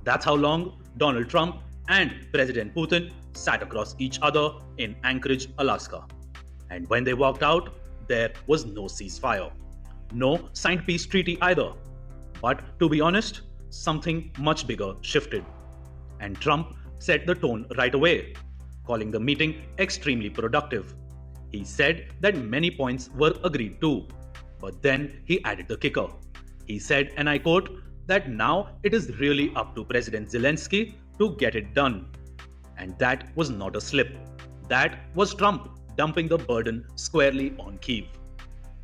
That's how long Donald Trump and President Putin sat across each other in Anchorage, Alaska. And when they walked out, there was no ceasefire. No signed peace treaty either. But to be honest, something much bigger shifted. And Trump set the tone right away, calling the meeting extremely productive. He said that many points were agreed to, but then he added the kicker. He said, and I quote, that now it is really up to President Zelensky to get it done. And that was not a slip. That was Trump dumping the burden squarely on Kyiv.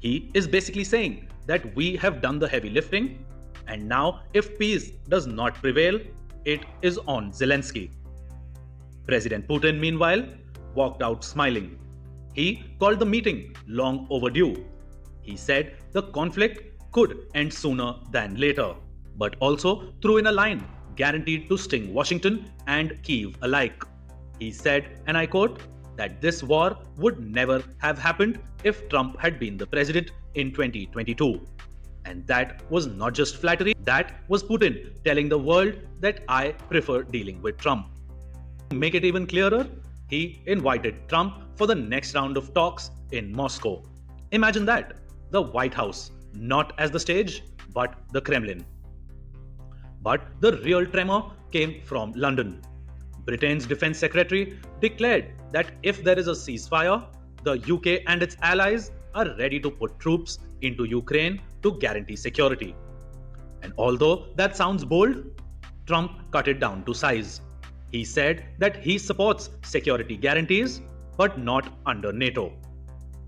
He is basically saying that we have done the heavy lifting, and now if peace does not prevail, it is on Zelensky. President Putin, meanwhile, walked out smiling. He called the meeting long overdue. He said the conflict could end sooner than later, but also threw in a line guaranteed to sting Washington and Kyiv alike. He said, and I quote, that this war would never have happened if Trump had been the president in 2022. And that was not just flattery, that was Putin telling the world that I prefer dealing with Trump. To make it even clearer, he invited Trump for the next round of talks in Moscow. Imagine that, the White House, not as the stage, but the Kremlin. But the real tremor came from London. Britain's Defense Secretary declared that if there is a ceasefire, the UK and its allies are ready to put troops into Ukraine to guarantee security. And although that sounds bold, Trump cut it down to size. He said that he supports security guarantees, but not under NATO.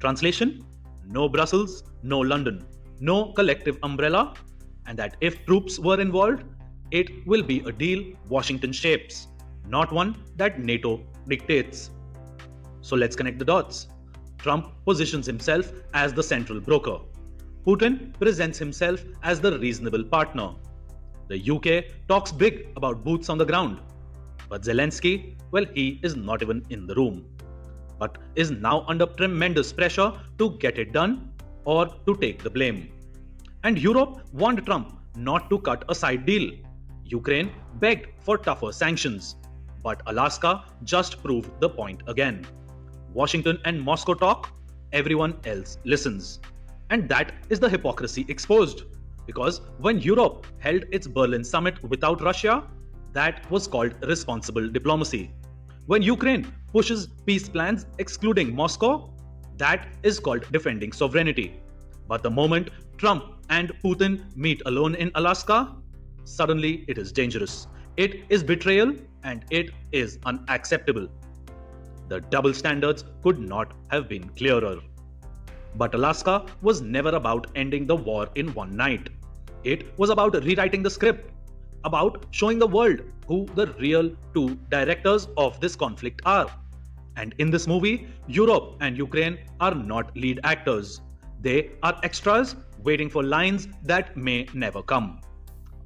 Translation? No Brussels, no London, no collective umbrella, and that if troops were involved, it will be a deal Washington shapes, not one that NATO dictates. So let's connect the dots. Trump positions himself as the central broker. Putin presents himself as the reasonable partner. The UK talks big about boots on the ground. But Zelensky, well, he is not even in the room, but is now under tremendous pressure to get it done or to take the blame. And Europe warned Trump not to cut a side deal. Ukraine begged for tougher sanctions. But Alaska just proved the point again. Washington and Moscow talk, everyone else listens. And that is the hypocrisy exposed. Because when Europe held its Berlin summit without Russia, that was called responsible diplomacy. When Ukraine pushes peace plans excluding Moscow, that is called defending sovereignty. But the moment Trump and Putin meet alone in Alaska, suddenly it is dangerous. It is betrayal and it is unacceptable. The double standards could not have been clearer. But Alaska was never about ending the war in one night. It was about rewriting the script, about showing the world who the real two directors of this conflict are. And in this movie, Europe and Ukraine are not lead actors. They are extras waiting for lines that may never come.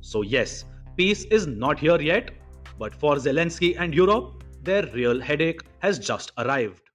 So yes, peace is not here yet, but for Zelensky and Europe, their real headache has just arrived.